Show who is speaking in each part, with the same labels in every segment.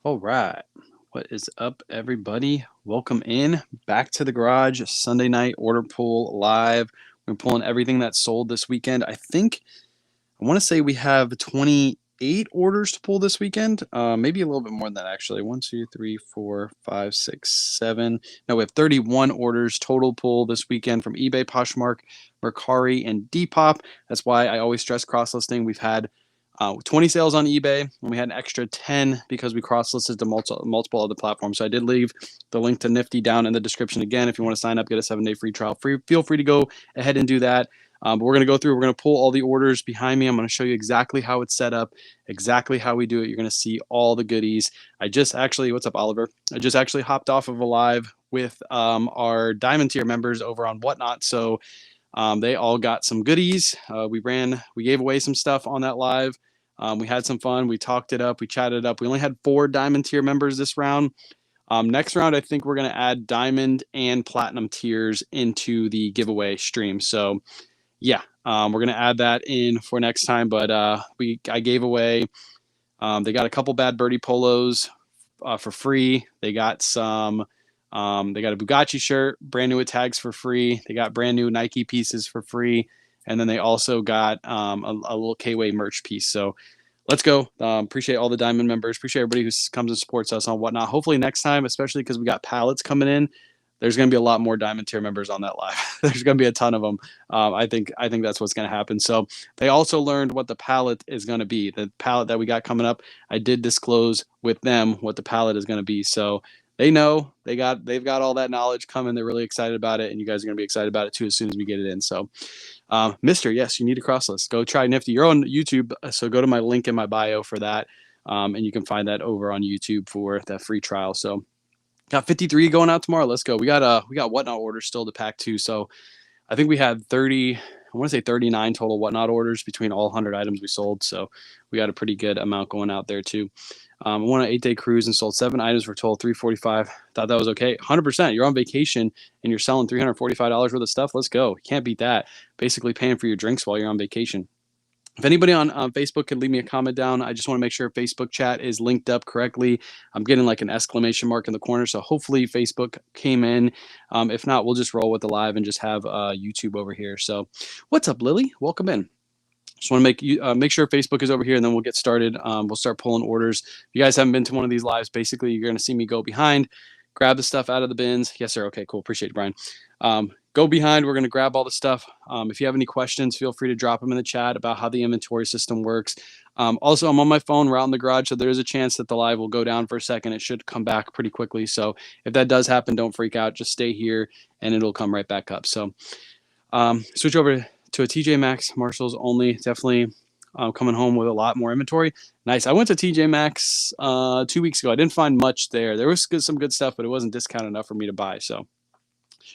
Speaker 1: All right. What is up, everybody? Welcome in back to the garage. Sunday night order pull live. We're pulling everything that's sold this weekend. I want to say we have 28 orders to pull this weekend. Maybe a little bit more than that, actually. 1, 2, 3, 4, 5, 6, 7. No, we have 31 orders total pull this weekend from eBay, Poshmark, Mercari, and Depop. That's why I always stress cross listing. We've had 20 sales on eBay, and we had an extra 10 because we cross-listed to multiple other platforms. So I did leave the link to Nifty down in the description again. If you want to sign up, get a 7-day free trial. Feel free to go ahead and do that. But we're going to go through, we're going to pull all the orders behind me. I'm going to show you exactly how it's set up, exactly how we do it. You're going to see all the goodies. What's up, Oliver? I just actually hopped off of a live with our Diamond tier members over on Whatnot. So they all got some goodies. We gave away some stuff on that live. We had some fun. We talked it up. We chatted it up. We only had 4 Diamond tier members this round. Next round, I think we're going to add Diamond and Platinum tiers into the giveaway stream. So yeah, we're going to add that in for next time. But I gave away, they got a couple Bad Birdie polos for free. They got they got a Bugatti shirt, brand new with tags for free. They got brand new Nike pieces for free. And then they also got a little K-Way merch piece. So let's go. Appreciate all the Diamond members. Appreciate everybody who comes and supports us on Whatnot. Hopefully next time, especially because we got pallets coming in, there's going to be a lot more Diamond tier members on that live. There's going to be a ton of them. I think that's what's going to happen. So they also learned what the pallet is going to be. The pallet that we got coming up, I did disclose with them what the pallet is going to be. So they know they've got all that knowledge coming. They're really excited about it, and you guys are going to be excited about it too as soon as we get it in. So, Mister, yes, you need a cross list. Go try Nifty. You're on YouTube, so go to my link in my bio for that, and you can find that over on YouTube for that free trial. So, got 53 going out tomorrow. Let's go. We got Whatnot orders still to pack too. So, I think we had 30. I want to say 39 total Whatnot orders between all 100 items we sold. So, we got a pretty good amount going out there too. I went on an 8-day cruise and sold 7 items for total $345. Thought that was okay. 100%. You're on vacation and you're selling $345 worth of stuff. Let's go. You can't beat that. Basically paying for your drinks while you're on vacation. If anybody on Facebook could leave me a comment down, I just want to make sure Facebook chat is linked up correctly. I'm getting like an exclamation mark in the corner, so hopefully Facebook came in. If not, we'll just roll with the live and just have YouTube over here. So what's up, Lily? Welcome in. Just want to make sure Facebook is over here, and then we'll get started. We'll start pulling orders. If you guys haven't been to one of these lives, basically you're going to see me go behind, grab the stuff out of the bins. Yes, sir. Okay, cool. Appreciate it, Brian. Go behind. We're going to grab all the stuff. If you have any questions, feel free to drop them in the chat about how the inventory system works. Also, I'm on my phone. We're out in the garage, so there is a chance that the live will go down for a second. It should come back pretty quickly. So if that does happen, don't freak out. Just stay here, and it'll come right back up. So switch over to a TJ Maxx, Marshalls only. Definitely coming home with a lot more inventory. Nice. I went to TJ Maxx 2 weeks ago. I didn't find much there. There was some good stuff, but it wasn't discounted enough for me to buy. So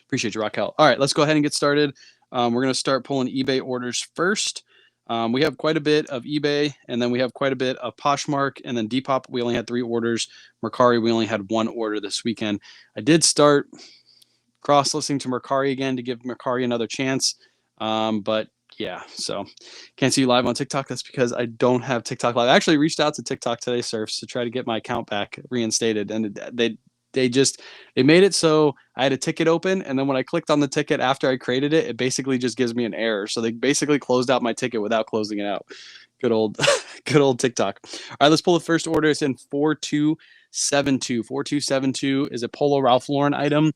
Speaker 1: appreciate you, Raquel. All right, let's go ahead and get started. We're going to start pulling eBay orders first. We have quite a bit of eBay, and then we have quite a bit of Poshmark, and then Depop, we only had 3 orders. Mercari, we only had 1 order this weekend. I did start cross-listing to Mercari again to give Mercari another chance. But yeah, so can't see you live on TikTok. That's because I don't have TikTok live. I actually reached out to TikTok today, Surfs, to try to get my account back reinstated. And they made it so I had a ticket open. And then when I clicked on the ticket after I created it, it basically just gives me an error. So they basically closed out my ticket without closing it out. Good old TikTok. All right, let's pull the first order. It's in 4272. 4272 is a Polo Ralph Lauren item.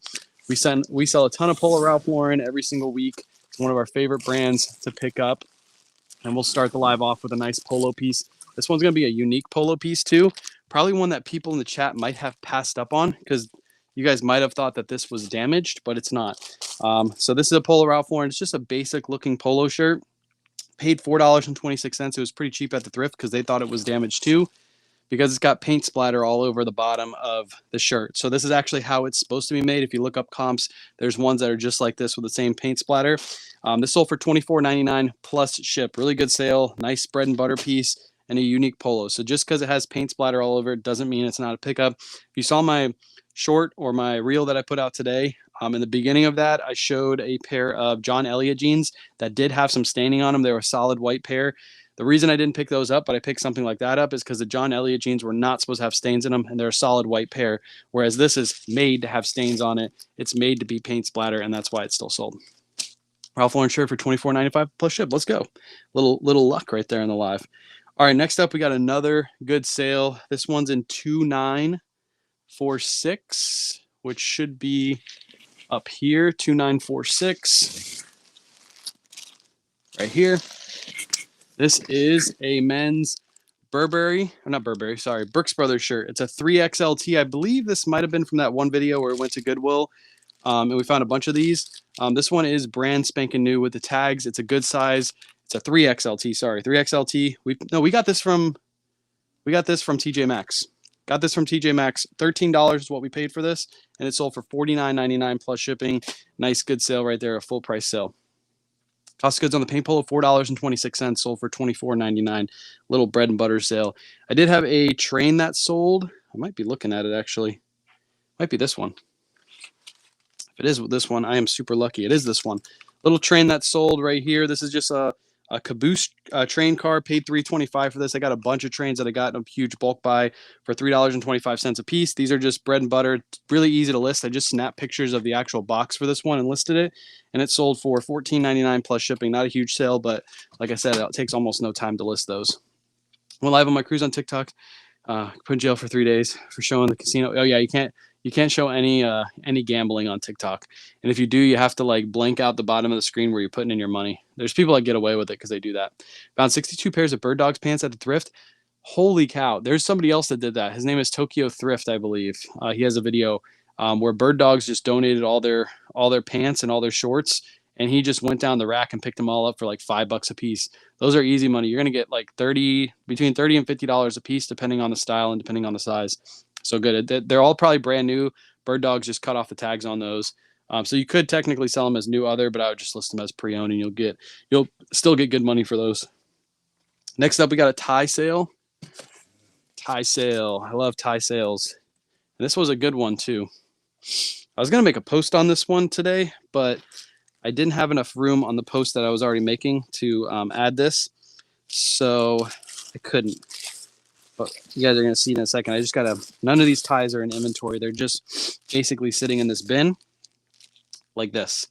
Speaker 1: We sell a ton of Polo Ralph Lauren every single week. It's one of our favorite brands to pick up. And we'll start the live off with a nice polo piece. This one's going to be a unique polo piece too. Probably one that people in the chat might have passed up on because you guys might have thought that this was damaged, but it's not. So this is a Polo Ralph Lauren. It's just a basic looking polo shirt. Paid $4.26. It was pretty cheap at the thrift because they thought it was damaged too, because it's got paint splatter all over the bottom of the shirt. So this is actually how it's supposed to be made. If you look up comps, there's ones that are just like this with the same paint splatter. This sold for $24.99 plus ship. Really good sale. Nice bread and butter piece and a unique polo. So just because it has paint splatter all over it doesn't mean it's not a pickup. If you saw my short or my reel that I put out today, in the beginning of that, I showed a pair of John Elliott jeans that did have some staining on them. They were a solid white pair. The reason I didn't pick those up, but I picked something like that up, is because the John Elliott jeans were not supposed to have stains in them, and they're a solid white pair, whereas this is made to have stains on it. It's made to be paint splatter, and that's why it's still sold. Ralph Lauren shirt for $24.95 plus ship. Let's go. Little luck right there in the live. All right, next up, we got another good sale. This one's in 2946, which should be up here, 2946. Right here. This is a men's Burberry, or not Burberry, sorry, Brooks Brothers shirt. It's a 3XLT. I believe this might have been from that one video where it went to Goodwill, and we found a bunch of these. This one is brand spanking new with the tags. It's a good size. It's a 3XLT, sorry, 3XLT. We got this from TJ Maxx. Got this from TJ Maxx. $13 is what we paid for this, and it sold for $49.99 plus shipping. Nice, good sale right there, a full price sale. Cost of goods on the paint polo, $4.26, sold for $24.99. Little bread and butter sale. I did have a train that sold. I might be looking at it actually. Might be this one. If it is this one, I am super lucky. It is this one. Little train that sold right here. This is just a caboose train car. Paid $3.25 for this. I got a bunch of trains that I got in a huge bulk buy for $3.25 a piece. These are just bread and butter. It's really easy to list. I just snapped pictures of the actual box for this one and listed it, and it sold for $14.99 plus shipping. Not a huge sale, but like I said, it takes almost no time to list those. Went live on my cruise on TikTok. Put in jail for 3 days for showing the casino. Oh yeah, you can't show any gambling on TikTok. And if you do, you have to like blank out the bottom of the screen where you're putting in your money. There's people that get away with it because they do that. Found 62 pairs of Bird Dogs pants at the thrift. Holy cow. There's somebody else that did that. His name is Tokyo Thrift, I believe. He has a video where Bird Dogs just donated all their pants and all their shorts, and he just went down the rack and picked them all up for like $5 a piece. Those are easy money. You're going to get like between $30 and $50 a piece, depending on the style and depending on the size. So good. They're all probably brand new. Bird Dogs just cut off the tags on those. So you could technically sell them as new other, but I would just list them as pre-owned, and you'll still get good money for those. Next up, we got a tie sale. Tie sale. I love tie sales. And this was a good one too. I was going to make a post on this one today, but I didn't have enough room on the post that I was already making to add this, so I couldn't. But you guys are going to see in a second. None of these ties are in inventory. They're just basically sitting in this bin like this.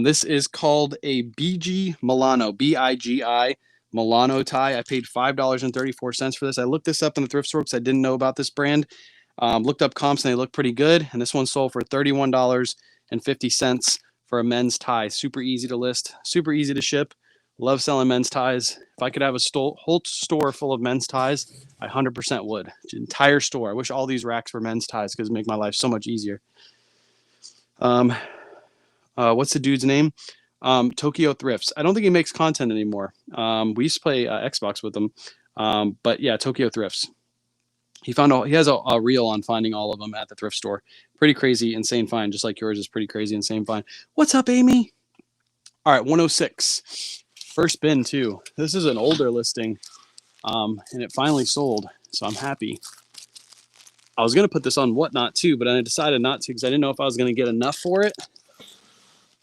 Speaker 1: This is called a BG Milano, B-I-G-I Milano tie. I paid $5.34 for this. I looked this up in the thrift store because I didn't know about this brand. Looked up comps and they look pretty good. And this one sold for $31.50 for a men's tie. Super easy to list, super easy to ship. Love selling men's ties. If I could have a whole store full of men's ties, I 100% would. Entire store. I wish all these racks were men's ties because it would make my life so much easier. What's the dude's name? Tokyo Thrifts. I don't think he makes content anymore. We used to play Xbox with him. But yeah, Tokyo Thrifts. He has a reel on finding all of them at the thrift store. Pretty crazy, insane find, just like yours is pretty crazy, insane find. What's up, Amy? All right, 106. First bin too. This is an older listing, and it finally sold, so I'm happy. I was gonna put this on Whatnot too, but I decided not to because I didn't know if I was gonna get enough for it.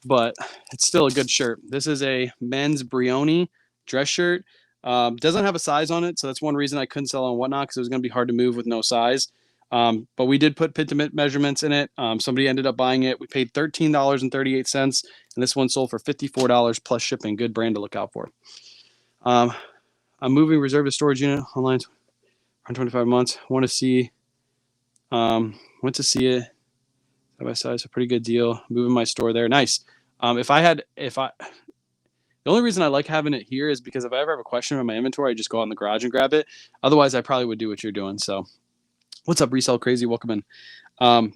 Speaker 1: But it's still a good shirt. This is a men's Brioni dress shirt. Doesn't have a size on it, so that's one reason I couldn't sell on Whatnot because it was gonna be hard to move with no size. But we did put pit-to-pit measurements in it. Somebody ended up buying it. We paid $13.38, and this one sold for $54 plus shipping. Good brand to look out for. I'm moving reserve to storage unit online around 25 months. Went to see it side by side. It's a pretty good deal. Moving my store there. Nice. The only reason I like having it here is because if I ever have a question about my inventory, I just go out in the garage and grab it. Otherwise, I probably would do what you're doing. So what's up, Resell Crazy? Welcome in.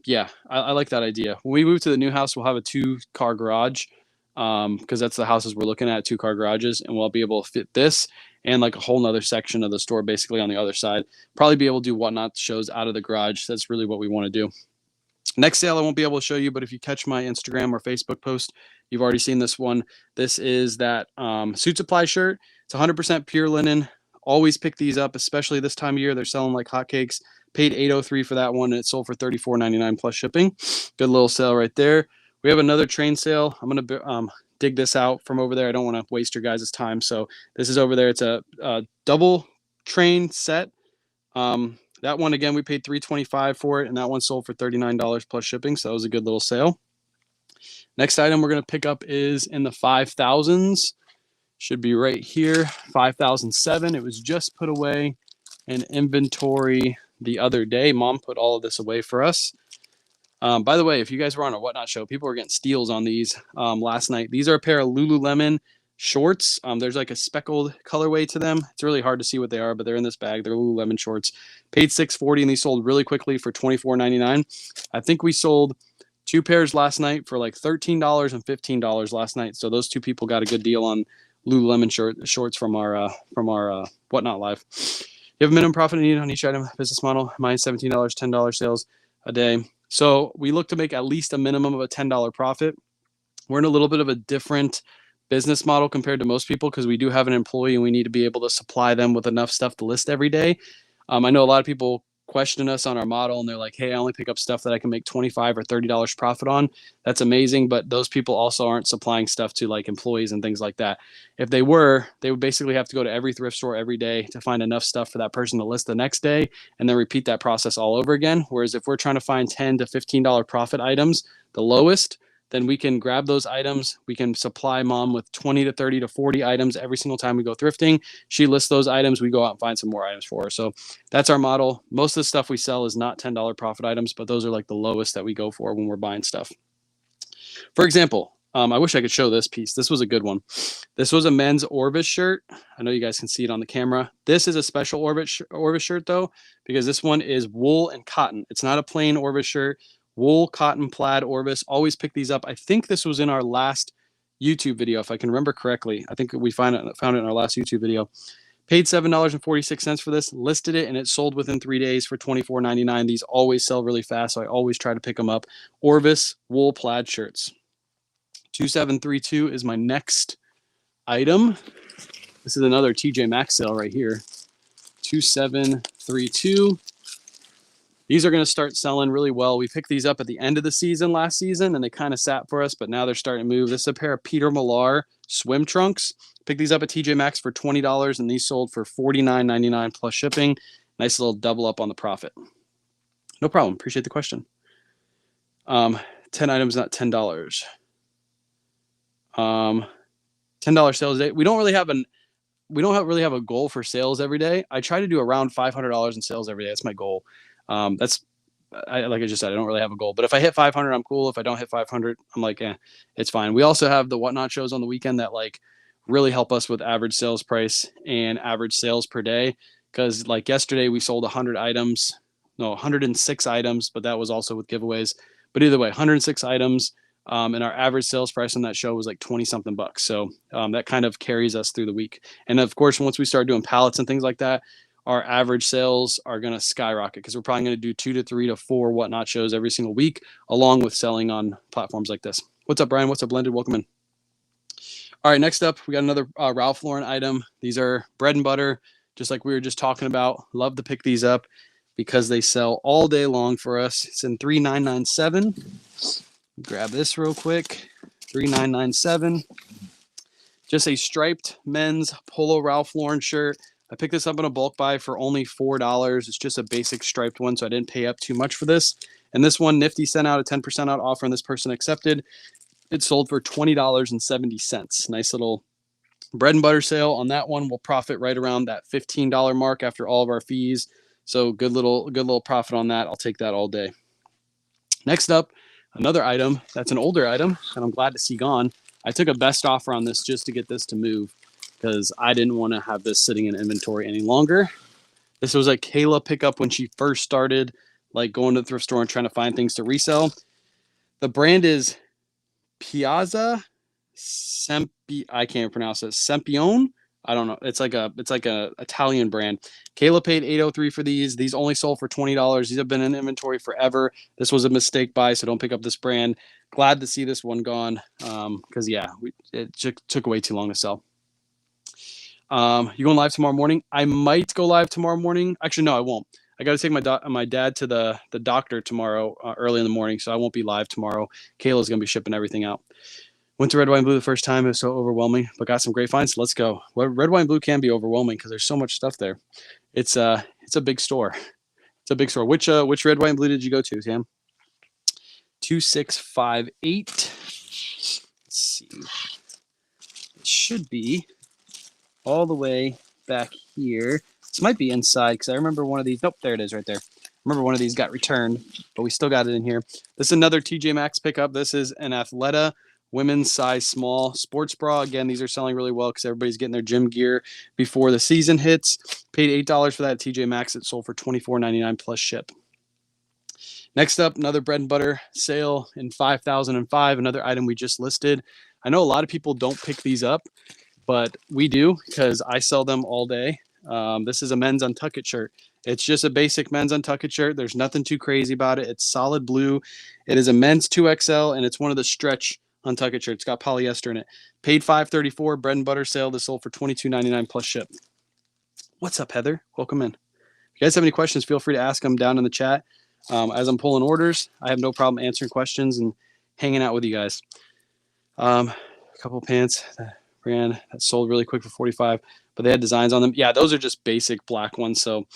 Speaker 1: Yeah, I like that idea. When we move to the new house, we'll have a 2-car garage because that's the houses we're looking at, 2-car garages, and we'll be able to fit this and like a whole nother section of the store basically on the other side. Probably be able to do Whatnot shows out of the garage. That's really what we want to do. Next sale I won't be able to show you, but if you catch my Instagram or Facebook post, you've already seen this one. This is that Suit Supply shirt. It's 100% pure linen. Always pick these up, especially this time of year. They're selling like hotcakes. Paid $8.03 for that one, and it sold for $34.99 plus shipping. Good little sale right there. We have another train sale. I'm going to dig this out from over there. I don't want to waste your guys' time. So this is over there. It's a double train set. That one, again, we paid $325 for it, and that one sold for $39 plus shipping. So that was a good little sale. Next item we're going to pick up is in the 5,000s. Should be right here, 5,007. It was just put away in inventory the other day. Mom put all of this away for us. By the way, if you guys were on a Whatnot show, people were getting steals on these last night. These are a pair of Lululemon shorts. There's like a speckled colorway to them. It's really hard to see what they are, but they're in this bag. They're Lululemon shorts. Paid $640, and these sold really quickly for $24.99. I think we sold 2 pairs last night for like $13 and $15 last night. So those 2 people got a good deal on Lululemon shorts from our Whatnot Live. You have a minimum profit need on each item. Business model, mine $17, $10 sales a day. So we look to make at least a minimum of a $10 profit. We're in a little bit of a different business model compared to most people because we do have an employee and we need to be able to supply them with enough stuff to list every day. I know a lot of people question us on our model and they're like, hey, I only pick up stuff that I can make $25 or $30 profit on. That's amazing. But those people also aren't supplying stuff to like employees and things like that. If they were, they would basically have to go to every thrift store every day to find enough stuff for that person to list the next day and then repeat that process all over again. Whereas if we're trying to find $10 to $15 profit items, the lowest, then we can grab those items. We can supply mom with 20 to 30 to 40 items every single time we go thrifting. She lists those items. We go out and find some more items for her. So that's our model. Most of the stuff we sell is not $10 profit items, but those are like the lowest that we go for when we're buying stuff. For example, I wish I could show this piece. This was a good one. This was a men's Orvis shirt. I know you guys can see it on the camera. This is a special Orvis shirt though, because this one is wool and cotton. It's not a plain Orvis shirt. Wool, cotton, plaid, Orvis. Always pick these up. I think this was in our last YouTube video, if I can remember correctly. I think we found it in our last YouTube video. Paid $7.46 for this, listed it, and it sold within 3 days for $24.99. These always sell really fast, so I always try to pick them up. Orvis wool plaid shirts. 2732 is my next item. This is another TJ Maxx sale right here. 2732. These are going to start selling really well. We picked these up at the end of the season last season, and they kind of sat for us, but now they're starting to move. This is a pair of Peter Millar swim trunks. Picked these up at TJ Maxx for $20, and these sold for $49.99 plus shipping. Nice little double up on the profit. No problem. Appreciate the question. 10 items, not $10. $10 sales a day. We don't really have a goal for sales every day. I try to do around $500 in sales every day. That's my goal. Like I just said, I don't really have a goal, but if I hit 500, I'm cool. If I don't hit 500, I'm like, it's fine. We also have the Whatnot shows on the weekend that like really help us with average sales price and average sales per day. Cause like yesterday we sold 106 items, but that was also with giveaways. But either way, 106 items. And our average sales price on that show was like 20 something bucks. So that kind of carries us through the week. And of course, once we start doing pallets and things like that, our average sales are going to skyrocket because we're probably going to do 2 to 3 to 4 Whatnot shows every single week, along with selling on platforms like this. What's up, Brian? What's up, Blended? Welcome in. All right, next up, we got another Ralph Lauren item. These are bread and butter, just like we were just talking about. Love to pick these up because they sell all day long for us. It's in 3997. Grab this real quick. 3997. Just a striped men's polo Ralph Lauren shirt. I picked this up in a bulk buy for only $4. It's just a basic striped one, so I didn't pay up too much for this. And this one, Nifty sent out a 10% out offer, and this person accepted. It sold for $20.70. Nice little bread and butter sale on that one. We'll profit right around that $15 mark after all of our fees. So good little profit on that. I'll take that all day. Next up, another item that's an older item, and I'm glad to see gone. I took a best offer on this just to get this to move, because I didn't want to have this sitting in inventory any longer. This was a Kayla pickup when she first started like going to the thrift store and trying to find things to resell. The brand is Piazza Sempi. I can't pronounce it. Sempione. I don't know. It's like a Italian brand. Kayla paid $803 for these. These only sold for $20. These have been in inventory forever. This was a mistake buy, so don't pick up this brand. Glad to see this one gone. Because it took way too long to sell. You going live tomorrow morning? I might go live tomorrow morning. Actually, no, I won't. I got to take my dad to the doctor tomorrow early in the morning, so I won't be live tomorrow. Kayla's going to be shipping everything out. Went to red, white, and blue the first time. It was so overwhelming, but got some great finds. Let's go. Well, red, white, and blue can be overwhelming because there's so much stuff there. It's a big store. It's a big store. Which red, white, and blue did you go to, Sam? 2658. Let's see. It should be all the way back here. This might be inside because I remember one of these. Nope, there it is right there. I remember one of these got returned, but we still got it in here. This is another TJ Maxx pickup. This is an Athleta women's size small sports bra. Again, these are selling really well because everybody's getting their gym gear before the season hits. Paid $8 for that at TJ Maxx. It sold for $24.99 plus ship. Next up, another bread and butter sale in 5005, another item we just listed. I know a lot of people don't pick these up, but we do because I sell them all day. This is a men's Untucked shirt. It's just a basic men's Untucked shirt. There's nothing too crazy about it. It's solid blue. It is a men's 2XL, and it's one of the stretch Untucked shirts. It's got polyester in it. Paid $5.34, bread and butter sale. This sold for $22.99 plus ship. What's up, Heather? Welcome in. If you guys have any questions, feel free to ask them down in the chat. As I'm pulling orders, I have no problem answering questions and hanging out with you guys. A couple pants that brand that sold really quick for 45, but they had designs on them. Yeah, those are just basic black ones, so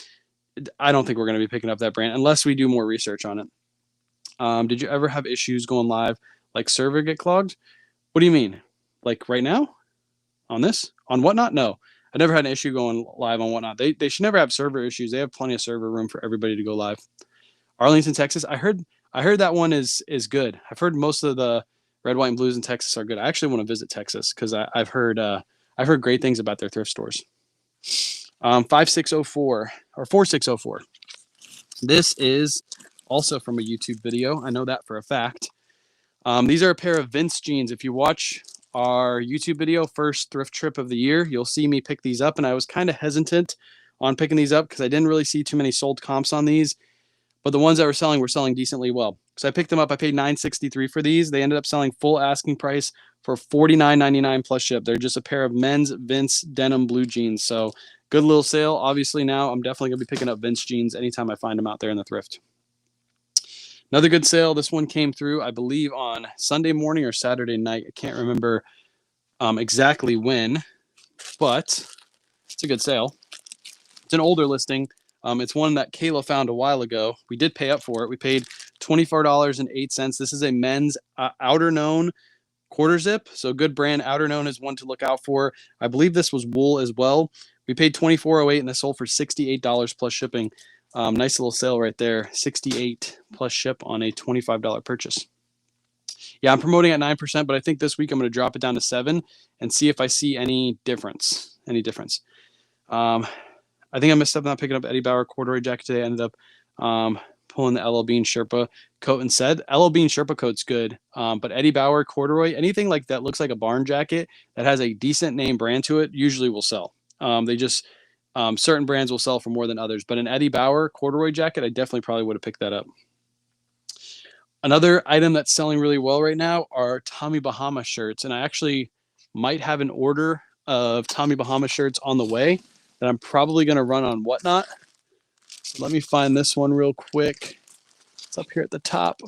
Speaker 1: I don't think we're going to be picking up that brand unless we do more research on it. Did you ever have issues going live, like server get clogged? What do you mean? Like right now? On this? On Whatnot? No. I never had an issue going live on Whatnot. They should never have server issues. They have plenty of server room for everybody to go live. Arlington, Texas. I heard that one is good. I've heard most of the red, white, and blues in Texas are good. I actually want to visit Texas because I've heard great things about their thrift stores. 5604 or 4604. This is also from a YouTube video. I know that for a fact. These are a pair of Vince jeans. If you watch our YouTube video, first thrift trip of the year, you'll see me pick these up, and I was kind of hesitant on picking these up because I didn't really see too many sold comps on these. But the ones that were selling decently well. So I picked them up. I paid $9.63 for these. They ended up selling full asking price for $49.99 plus ship. They're just a pair of men's Vince denim blue jeans. So good little sale. Obviously now I'm definitely going to be picking up Vince jeans anytime I find them out there in the thrift. Another good sale. This one came through, I believe, on Sunday morning or Saturday night. I can't remember exactly when, but it's a good sale. It's an older listing. It's one that Kayla found a while ago. We did pay up for it. We paid $24.08. This is a men's outer known quarter zip. So good brand. Outer known is one to look out for. I believe this was wool as well. We paid $24.08 and this sold for $68 plus shipping. Nice little sale right there. $68 plus ship on a $25 purchase. Yeah, I'm promoting at 9%, but I think this week I'm going to drop it down to 7 and see if I see any difference. I think I messed up not picking up Eddie Bauer corduroy jacket today. I ended up pulling the LL Bean Sherpa coat instead. LL Bean Sherpa coat's good, but Eddie Bauer corduroy, anything like that looks like a barn jacket that has a decent name brand to it, usually will sell. Certain brands will sell for more than others, but an Eddie Bauer corduroy jacket, I definitely probably would have picked that up. Another item that's selling really well right now are Tommy Bahama shirts, and I actually might have an order of Tommy Bahama shirts on the way that I'm probably going to run on Whatnot. So let me find this one real quick. It's up here at the top.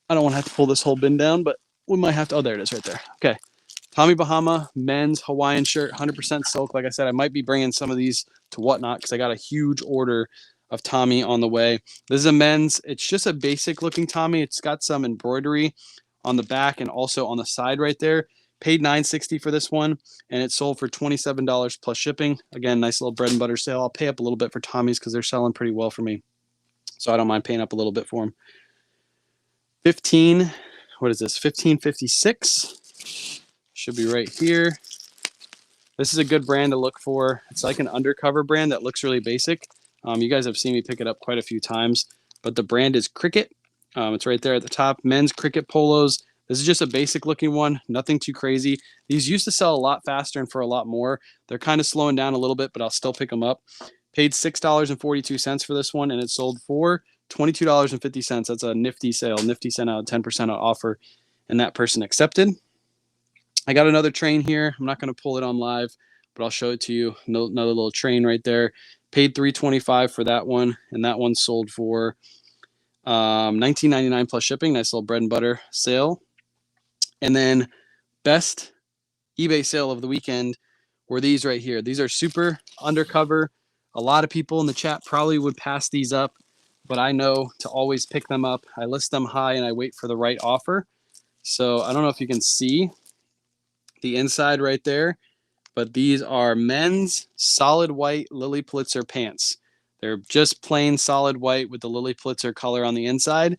Speaker 1: I don't want to have to pull this whole bin down, but we might have to. Oh, there it is right there. Okay. Tommy Bahama men's Hawaiian shirt, 100% silk. Like I said, I might be bringing some of these to Whatnot because I got a huge order of Tommy on the way. This is a men's. It's just a basic looking Tommy. It's got some embroidery on the back and also on the side right there. Paid $9.60 for this one, and it sold for $27 plus shipping. Again, nice little bread and butter sale. I'll pay up a little bit for Tommy's because they're selling pretty well for me, so I don't mind paying up a little bit for them. 1556 should be right here. This is a good brand to look for. It's like an undercover brand that looks really basic. You guys have seen me pick it up quite a few times, but the brand is Cricket. It's right there at the top. Men's Cricket polos. This is just a basic looking one, nothing too crazy. These used to sell a lot faster and for a lot more. They're kind of slowing down a little bit, but I'll still pick them up. Paid $6.42 for this one, and it sold for $22.50. That's a Nifty sale. Nifty sent out a 10% offer, and that person accepted. I got another train here. I'm not going to pull it on live, but I'll show it to you. Another little train right there. Paid $3.25 for that one, and that one sold for $19.99 plus shipping. Nice little bread and butter sale. And then best eBay sale of the weekend were these right here. These are super undercover. A lot of people in the chat probably would pass these up, but I know to always pick them up. I list them high and I wait for the right offer. So I don't know if you can see the inside right there, but these are men's solid white Lily Pulitzer pants. They're just plain solid white with the Lily Pulitzer color on the inside.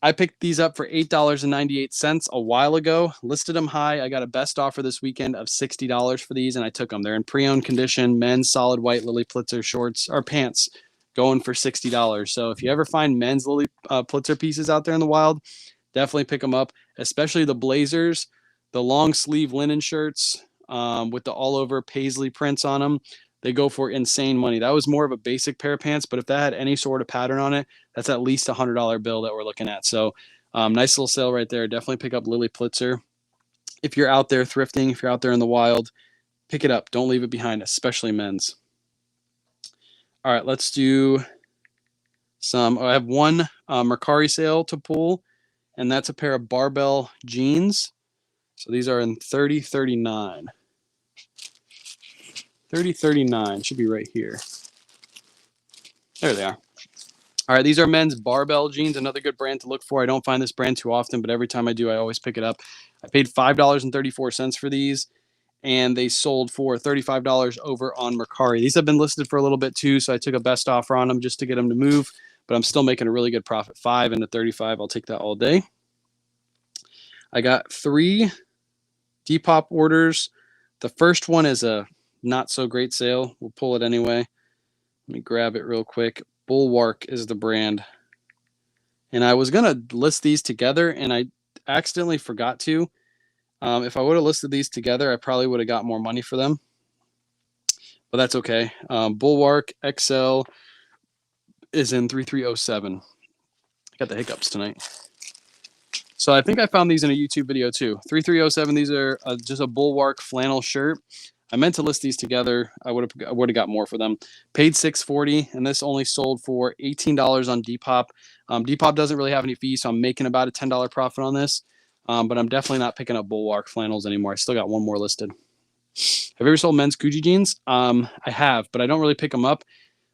Speaker 1: I picked these up for $8.98 a while ago, listed them high. I got a best offer this weekend of $60 for these, and I took them. They're in pre-owned condition, men's solid white Lily Pulitzer shorts or pants going for $60. So if you ever find men's Lily Pulitzer pieces out there in the wild, definitely pick them up, especially the blazers, the long sleeve linen shirts with the all over paisley prints on them. They go for insane money. That was more of a basic pair of pants, but if that had any sort of pattern on it, that's at least a $100 bill that we're looking at. So nice little sale right there. Definitely pick up Lily Pulitzer. If you're out there thrifting, if you're out there in the wild, pick it up. Don't leave it behind, especially men's. All right, let's do some. I have one Mercari sale to pull, and that's a pair of barbell jeans. So these are in 3039. 3039 should be right here. There they are. All right, these are men's barbell jeans, another good brand to look for. I don't find this brand too often, but every time I do, I always pick it up. I paid $5.34 for these, and they sold for $35 over on Mercari. These have been listed for a little bit too, so I took a best offer on them just to get them to move, but I'm still making a really good profit. 5 into 35, I'll take that all day. I got 3 Depop orders. The first one is a not so great sale. We'll pull it anyway. Let me grab it real quick. Bulwark is the brand. And I was going to list these together, and I accidentally forgot to. If I would have listed these together, I probably would have got more money for them. But that's okay. Bulwark XL is in 3307. I got the hiccups tonight. So I think I found these in a YouTube video too. 3307, these are just a Bulwark flannel shirt. I meant to list these together. I would have got more for them. Paid $6.40, and this only sold for $18 on Depop. Depop doesn't really have any fees, so I'm making about a $10 profit on this. But I'm definitely not picking up Bulwark flannels anymore. I still got one more listed. Have you ever sold men's Gucci jeans? I have, but I don't really pick them up.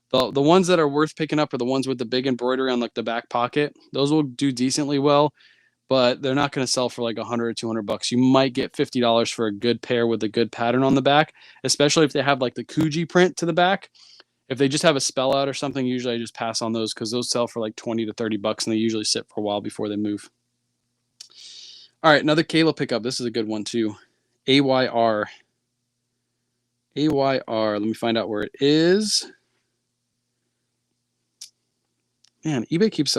Speaker 1: The ones that are worth picking up are the ones with the big embroidery on like the back pocket. Those will do decently well, but they're not going to sell for like 100 or 200 bucks. You might get $50 for a good pair with a good pattern on the back, especially if they have like the Coogee print to the back. If they just have a spell out or something, usually I just pass on those because those sell for like 20 to 30 bucks, and they usually sit for a while before they move. All right, another Kayla pickup. This is a good one too. AYR. AYR. Let me find out where it is. Man, eBay keeps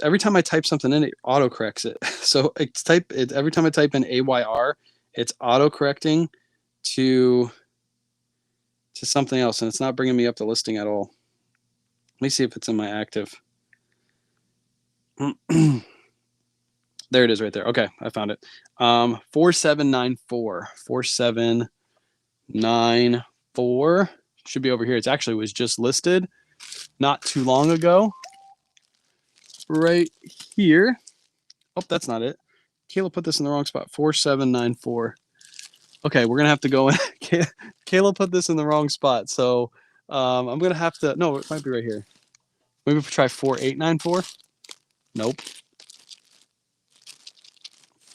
Speaker 1: every time I type something in, it auto corrects it. So every time I type in AYR, it's auto correcting to something else, and it's not bringing me up the listing at all. Let me see if it's in my active. There it is right there. Okay, I found it. 4794. 4794 should be over here. It actually was just listed not too long ago. Right here. Oh, that's not it. Kayla put this in the wrong spot. 4794. Okay, we're gonna have to go in. Kayla put this in the wrong spot, so I'm gonna have to. No, it might be right here. Maybe if we try 4894. Nope.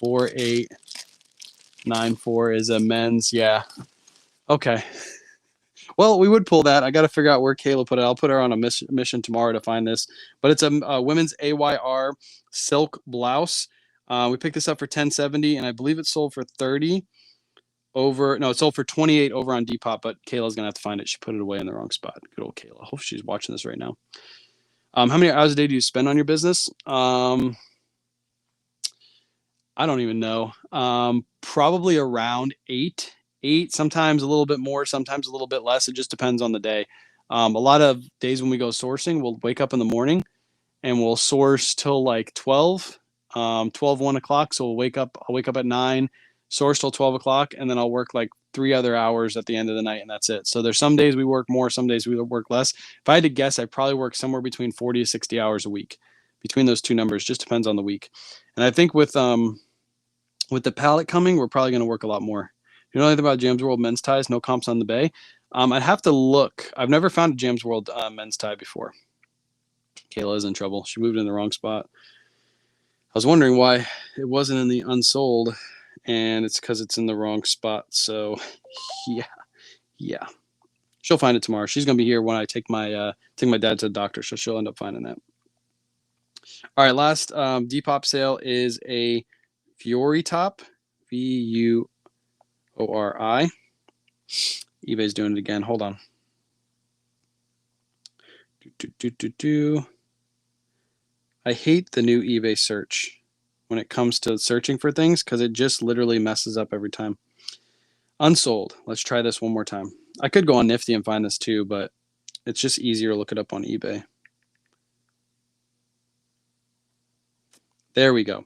Speaker 1: 4894 is a men's. Yeah. Okay. Well, we would pull that. I got to figure out where Kayla put it. I'll put her on a mission tomorrow to find this. But it's a women's AYR silk blouse. We picked this up for $10.70, and I believe it sold for $30 over. No, it sold for $28 over on Depop. But Kayla's gonna have to find it. She put it away in the wrong spot. Good old Kayla. Hope she's watching this right now. How many hours a day do you spend on your business? I don't even know. Probably around 8, sometimes a little bit more, sometimes a little bit less. It just depends on the day. A lot of days when we go sourcing, we'll wake up in the morning and we'll source till like 12, 1 o'clock. So I'll wake up at 9, source till 12 o'clock, and then I'll work like 3 other hours at the end of the night, and that's it. So there's some days we work more, some days we work less. If I had to guess, I'd probably work somewhere between 40 to 60 hours a week between those two numbers. Just depends on the week. And I think with the pallet coming, we're probably going to work a lot more. You know anything about Jams World men's ties? No comps on the bay. I'd have to look. I've never found a Jams World men's tie before. Kayla is in trouble. She moved in the wrong spot. I was wondering why it wasn't in the unsold, and it's because it's in the wrong spot. So, yeah. She'll find it tomorrow. She's gonna be here when I take my dad to the doctor, so she'll end up finding that. All right, last Depop sale is a Vuori top, Vuori. eBay's doing it again. Hold on. I hate the new eBay search when it comes to searching for things because it just literally messes up every time. Unsold. Let's try this one more time. I could go on Nifty and find this too, but it's just easier to look it up on eBay. There we go.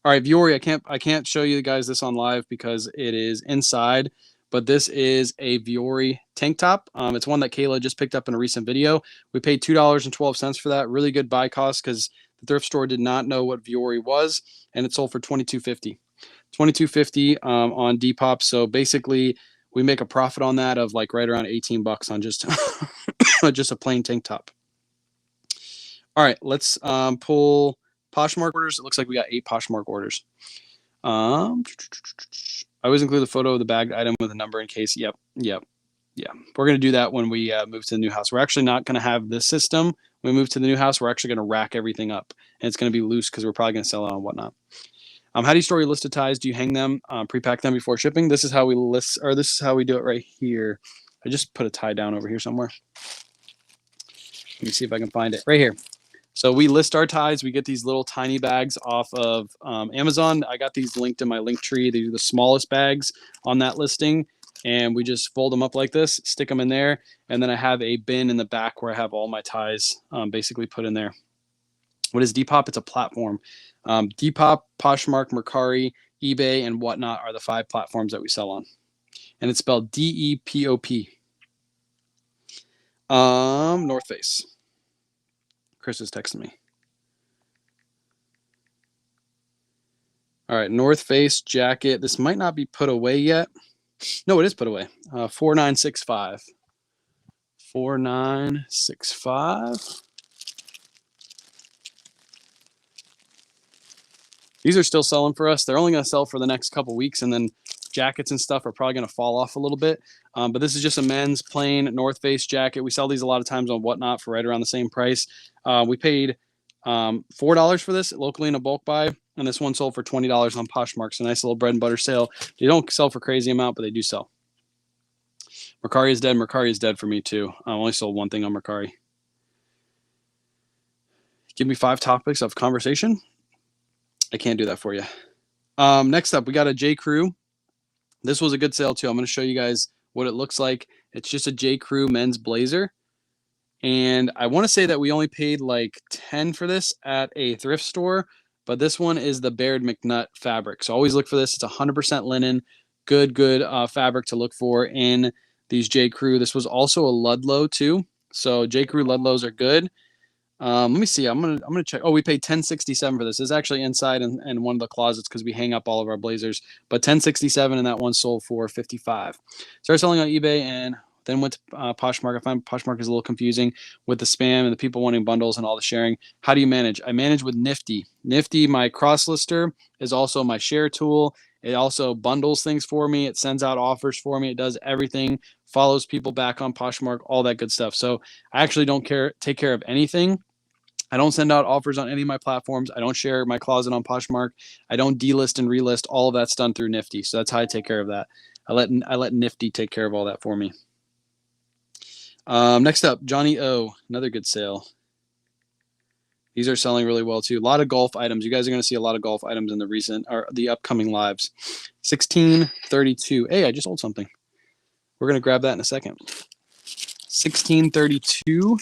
Speaker 1: All right, Vuori, I can't show you guys this on live because it is inside, but this is a Vuori tank top. It's one that Kayla just picked up in a recent video. We paid $2.12 for that. Really good buy cost because the thrift store did not know what Vuori was, and it sold for $22.50. $22.50 on Depop. So basically, we make a profit on that of like right around $18 on just just a plain tank top. All right, let's pull Poshmark orders. It looks like we got 8 Poshmark orders. I always include the photo of the bagged item with a number in case. Yep. We're going to do that when we move to the new house. We're actually not going to have this system. When we move to the new house, we're actually going to rack everything up. And it's going to be loose because we're probably going to sell it on whatnot. How do you store your listed ties? Do you hang them, pre-pack them before shipping? This is how we list, or this is how we do it right here. I just put a tie down over here somewhere. Let me see if I can find it. Right here. So we list our ties. We get these little tiny bags off of Amazon. I got these linked in my link tree. These are the smallest bags on that listing. And we just fold them up like this, stick them in there. And then I have a bin in the back where I have all my ties basically put in there. What is Depop? It's a platform. Depop, Poshmark, Mercari, eBay, and whatnot are the 5 platforms that we sell on. And it's spelled D-E-P-O-P. North Face. Chris is texting me. All right, North Face jacket. This might not be put away yet. No, it is put away. 4965. 4965. These are still selling for us. They're only going to sell for the next couple weeks, and then jackets and stuff are probably going to fall off a little bit. But this is just a men's plain North Face jacket. We sell these a lot of times on Whatnot for right around the same price. We paid $4 for this locally in a bulk buy, and this one sold for $20 on Poshmark. So nice little bread and butter sale. They don't sell for crazy amount, but they do sell. Mercari is dead. Mercari is dead for me too. I only sold one thing on Mercari. Give me 5 topics of conversation. I can't do that for you. Next up, we got a J. Crew. This was a good sale too. I'm going to show you guys what it looks like. It's just a J. Crew men's blazer. And I want to say that we only paid like $10 for this at a thrift store, but this one is the Baird McNutt fabric. So always look for this. It's 100% linen. Good fabric to look for in these J. Crew. This was also a Ludlow too. So J. Crew Ludlows are good. Let me see. I'm gonna check. Oh, we paid $10.67 for this. This is actually inside in one of the closets because we hang up all of our blazers. But $10.67, and that one sold for $55. Started selling on eBay and then went to Poshmark. I find Poshmark is a little confusing with the spam and the people wanting bundles and all the sharing. How do you manage? I manage with Nifty. Nifty, my cross lister, is also my share tool. It also bundles things for me. It sends out offers for me. It does everything. Follows people back on Poshmark, all that good stuff. So I actually don't take care of anything. I don't send out offers on any of my platforms. I don't share my closet on Poshmark. I don't delist and relist. All of that's done through Nifty. So that's how I take care of that. I let Nifty take care of all that for me. Next up, Johnny O. Another good sale. These are selling really well too. A lot of golf items. You guys are going to see a lot of golf items in the upcoming lives. 1632. Hey, I just sold something. We're going to grab that in a second. 1632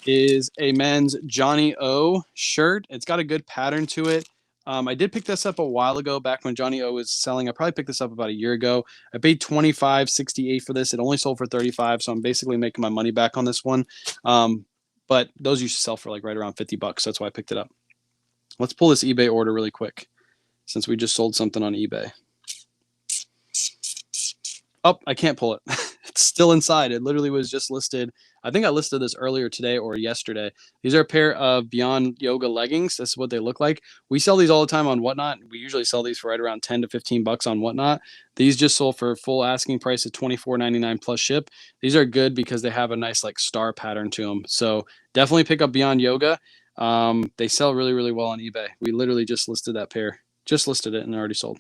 Speaker 1: is a men's Johnny O shirt. It's got a good pattern to it. I did pick this up a while ago, back when Johnny O was selling. I probably picked this up about a year ago. I paid $25.68 for this. It only sold for $35, so I'm basically making my money back on this one. but those used to sell for like right around 50 bucks. That's why I picked it up. Let's pull this eBay order really quick since we just sold something on eBay. Oh, I can't pull it. It's still inside. It literally was just listed. I think I listed this earlier today or yesterday. These are a pair of Beyond Yoga leggings. This is what they look like. We sell these all the time on Whatnot. We usually sell these for right around 10 to 15 bucks on Whatnot. These just sold for full asking price of $24.99 plus ship. These are good because they have a nice like star pattern to them. So definitely pick up Beyond Yoga. They sell really, really well on eBay. We literally just listed that pair. Just listed it and already sold.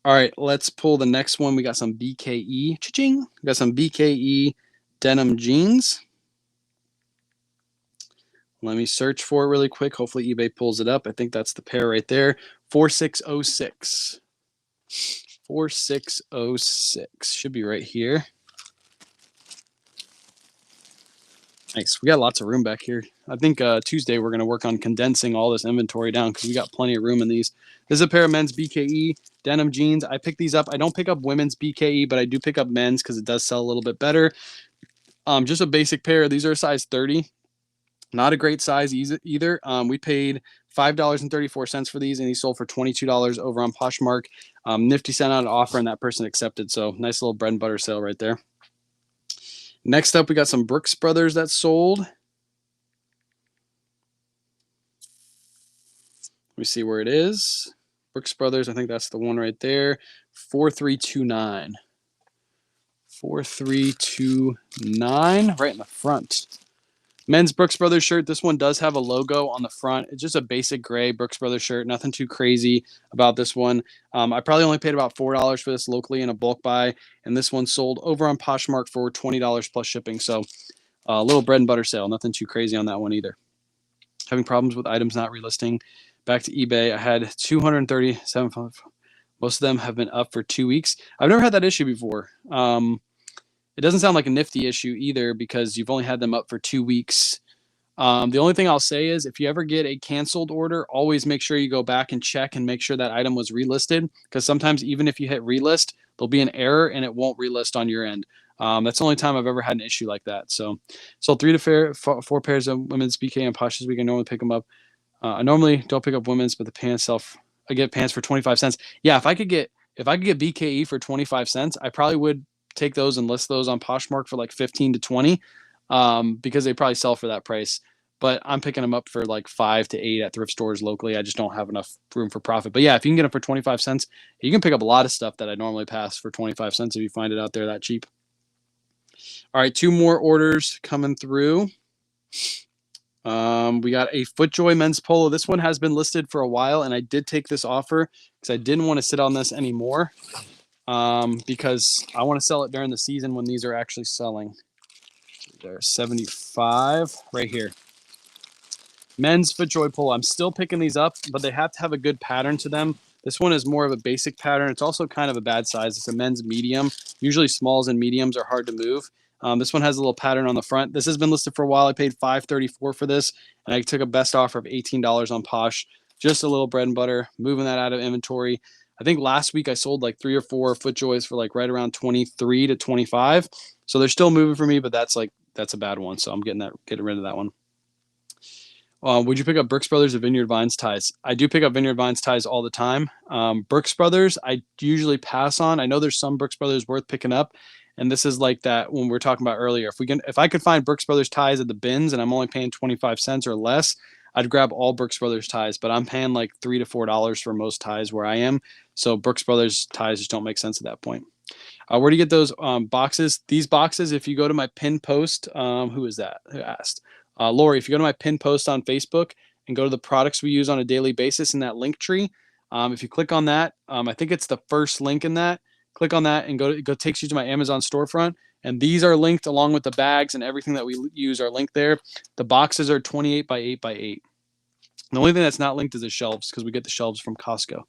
Speaker 1: All right, let's pull the next one. We got some BKE. Cha-ching. We got some BKE denim jeans. Let me search for it really quick. Hopefully eBay pulls it up. I think that's the pair right there. 4606. 4606. Should be right here. Nice. We got lots of room back here. I think Tuesday we're going to work on condensing all this inventory down because we got plenty of room in these. This is a pair of men's BKE denim jeans. I picked these up. I don't pick up women's BKE, but I do pick up men's because it does sell a little bit better. Just a basic pair. These are a size 30. Not a great size either. We paid $5.34 for these, and these sold for $22 over on Poshmark. Nifty sent out an offer, and that person accepted. So nice little bread and butter sale right there. Next up, we got some Brooks Brothers that sold. Let me see where it is. Brooks Brothers, I think that's the one right there. 4329. 4329, right in the front. Men's Brooks Brothers shirt. This one does have a logo on the front. It's just a basic gray Brooks Brothers shirt. Nothing too crazy about this one. I probably only paid about $4 for this locally in a bulk buy, and this one sold over on Poshmark for $20 plus shipping. So a little bread and butter sale. Nothing too crazy on that one either. Having problems with items not relisting. Back to eBay. I had 237. Most of them have been up for 2 weeks. I've never had that issue before. It doesn't sound like a Nifty issue either because you've only had them up for 2 weeks. The only thing I'll say is if you ever get a canceled order, always make sure you go back and check and make sure that item was relisted, because sometimes even if you hit relist, there'll be an error and it won't relist on your end. That's the only time I've ever had an issue like that. So 3 to 4 pairs of women's BK and Posh this week. I normally pick them up. I normally don't pick up women's, but the pants self, I get pants for 25 cents. Yeah, if I could get BKE for 25 cents, I probably would take those and list those on Poshmark for like 15 to 20 because they probably sell for that price. But I'm picking them up for like 5 to 8 at thrift stores locally. I just don't have enough room for profit. But yeah, if you can get them for 25 cents, you can pick up a lot of stuff that I normally pass for 25 cents if you find it out there that cheap. All right, 2 more orders coming through. We got a FootJoy men's polo. This one has been listed for a while, and I did take this offer because I didn't want to sit on this anymore because I want to sell it during the season when these are actually selling. They're 75 right here. Men's FootJoy polo. I'm still picking these up, but they have to have a good pattern to them. This one is more of a basic pattern. It's also kind of a bad size. It's a men's medium. Usually smalls and mediums are hard to move. This one has a little pattern on the front. This has been listed for a while. I paid $5.34 for this, and I took a best offer of $18 on Posh. Just a little bread and butter, moving that out of inventory. I think last week I sold like 3 or 4 FootJoys for like right around 23 to 25. So they're still moving for me, but that's a bad one. So I'm getting rid of that one. Would you pick up Brooks Brothers or Vineyard Vines ties? I do pick up Vineyard Vines ties all the time. Brooks Brothers, I usually pass on. I know there's some Brooks Brothers worth picking up. And this is like that when we were talking about earlier. If I could find Brooks Brothers ties at the bins and I'm only paying 25 cents or less, I'd grab all Brooks Brothers ties. But I'm paying like $3 to $4 for most ties where I am. So Brooks Brothers ties just don't make sense at that point. Where do you get those boxes? These boxes, if you go to my pin post, who is that? Who asked? Lori, if you go to my pin post on Facebook and go to the products we use on a daily basis in that link tree, if you click on that, I think it's the first link in that. Click on that and go takes you to my Amazon storefront. And these are linked along with the bags and everything that we use are linked there. The boxes are 28 by 8 by 8. The only thing that's not linked is the shelves because we get the shelves from Costco.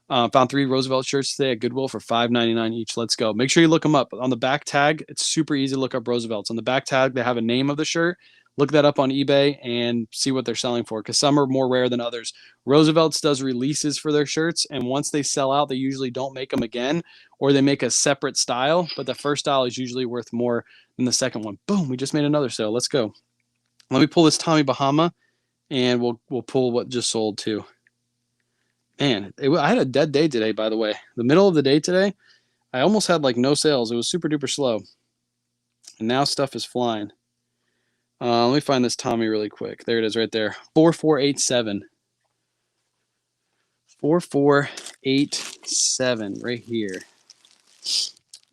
Speaker 1: Found 3 Roosevelt shirts today at Goodwill for $5.99 each. Let's go. Make sure you look them up. On the back tag, it's super easy to look up Roosevelts. On the back tag, they have a name of the shirt. Look that up on eBay and see what they're selling for because some are more rare than others. Roosevelt's does releases for their shirts, and once they sell out, they usually don't make them again, or they make a separate style, but the first style is usually worth more than the second one. Boom, we just made another sale. Let's go. Let me pull this Tommy Bahama, and we'll pull what just sold too. Man, I had a dead day today, by the way. The middle of the day today, I almost had like no sales. It was super duper slow. And now stuff is flying. Let me find this Tommy really quick. There it is right there. 4487. 4487 right here.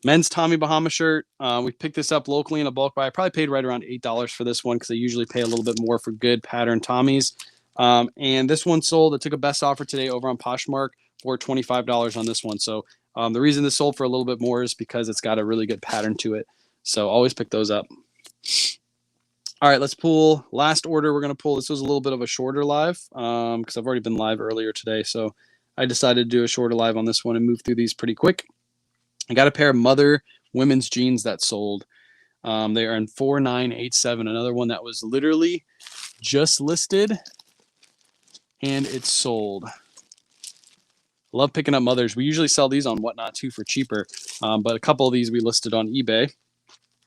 Speaker 1: Men's Tommy Bahama shirt. We picked this up locally in a bulk buy. I probably paid right around $8 for this one because they usually pay a little bit more for good pattern Tommies. And this one sold. It took a best offer today over on Poshmark for $25 on this one. So the reason this sold for a little bit more is because it's got a really good pattern to it. So always pick those up. All right, let's pull last order. We're going to pull. This was a little bit of a shorter live because I've already been live earlier today. So I decided to do a shorter live on this one and move through these pretty quick. I got a pair of Mother women's jeans that sold. They are in 4987. Another one that was literally just listed and it's sold. Love picking up Mothers. We usually sell these on Whatnot too for cheaper, but a couple of these we listed on eBay.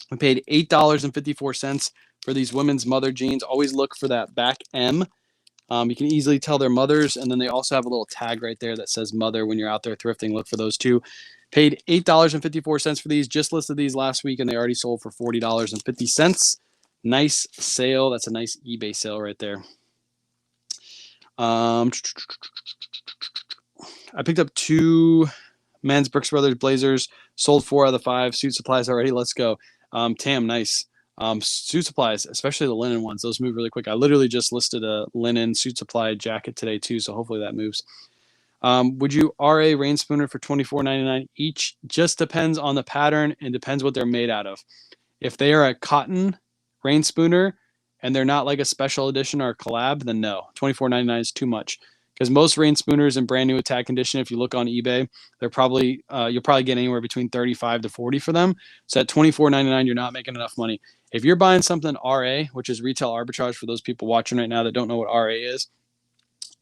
Speaker 1: We paid $8.54 for these women's Mother jeans. Always look for that back M. You can easily tell they're Mothers, and then they also have a little tag right there that says Mother when you're out there thrifting. Look for those too. Paid $8.54 for these. Just listed these last week, and they already sold for $40.50. Nice sale. That's a nice eBay sale right there. I picked up 2 men's Brooks Brothers blazers. Sold 4 out of the 5. Suit supplies already. Let's go. Tam, nice. Suit supplies, especially the linen ones, those move really quick. I literally just listed a linen suit supply jacket today too, so hopefully that moves. Would you RA rain spooner for $24.99 each? Just depends on the pattern and depends what they're made out of. If they are a cotton rain spooner and they're not like a special edition or a collab, then no, $24.99 is too much. Because most rain spooners in brand new attack condition, if you look on eBay, they're probably you'll probably get anywhere between 35 to 40 for them. So at $24.99, you're not making enough money. If you're buying something RA, which is retail arbitrage for those people watching right now that don't know what RA is,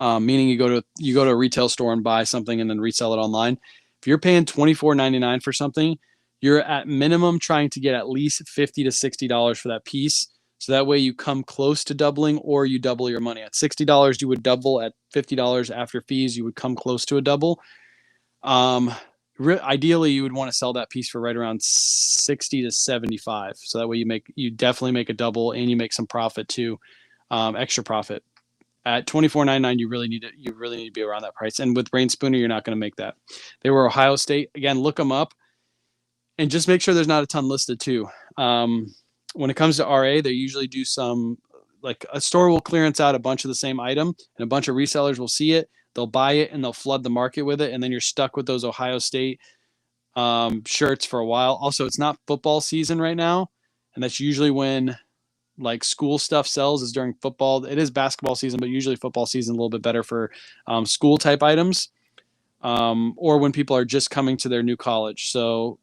Speaker 1: meaning you go to a retail store and buy something and then resell it online. If you're paying $24.99 for something, you're at minimum trying to get at least $50 to $60 for that piece. So that way you come close to doubling or you double your money. At $60, you would double. At $50 after fees, you would come close to a double. Ideally, you would want to sell that piece for right around 60 to 75. So that way you definitely make a double and you make some profit too, extra profit. At $24.99, you really need to be around that price. And with Rain Spooner, you're not going to make that. They were Ohio State. Again, look them up and just make sure there's not a ton listed too. When it comes to RA, they usually do some, like a store will clearance out a bunch of the same item and a bunch of resellers will see it. They'll buy it and they'll flood the market with it. And then you're stuck with those Ohio State shirts for a while. Also, it's not football season right now. And that's usually when like school stuff sells, is during football. It is basketball season, but usually football season a little bit better for school type items or when people are just coming to their new college. So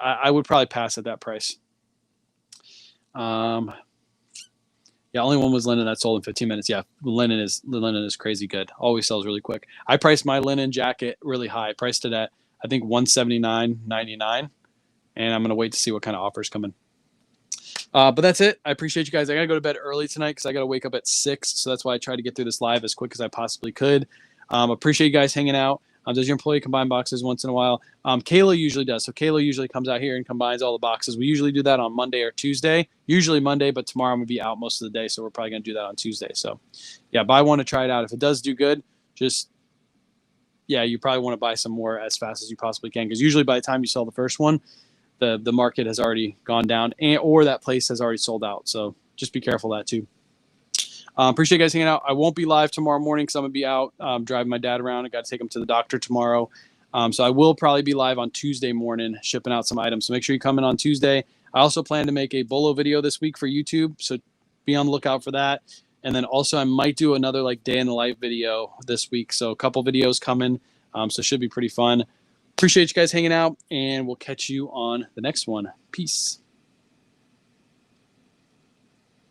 Speaker 1: I would probably pass at that price. Yeah, only one was linen that sold in 15 minutes. Yeah, the linen is crazy good. Always sells really quick. I priced my linen jacket really high. I priced it at I think $179.99, and I'm gonna wait to see what kind of offers come in. But that's it. I appreciate you guys. I gotta go to bed early tonight because I gotta wake up at 6. So that's why I tried to get through this live as quick as I possibly could. Appreciate you guys hanging out. Does your employee combine boxes once in a while? Kayla usually does. So Kayla usually comes out here and combines all the boxes. We usually do that on Monday or Tuesday. Usually Monday, but tomorrow I'm going to be out most of the day. So we're probably going to do that on Tuesday. So yeah, buy one to try it out. If it does do good, you probably want to buy some more as fast as you possibly can. Because usually by the time you sell the first one, the market has already gone down or that place has already sold out. So just be careful of that too. Appreciate you guys hanging out. I won't be live tomorrow morning because I'm going to be out driving my dad around. I got to take him to the doctor tomorrow. So I will probably be live on Tuesday morning shipping out some items. So make sure you come in on Tuesday. I also plan to make a Bolo video this week for YouTube. So be on the lookout for that. And then also I might do another like day in the life video this week. So a couple videos coming. So it should be pretty fun. Appreciate you guys hanging out and we'll catch you on the next one. Peace.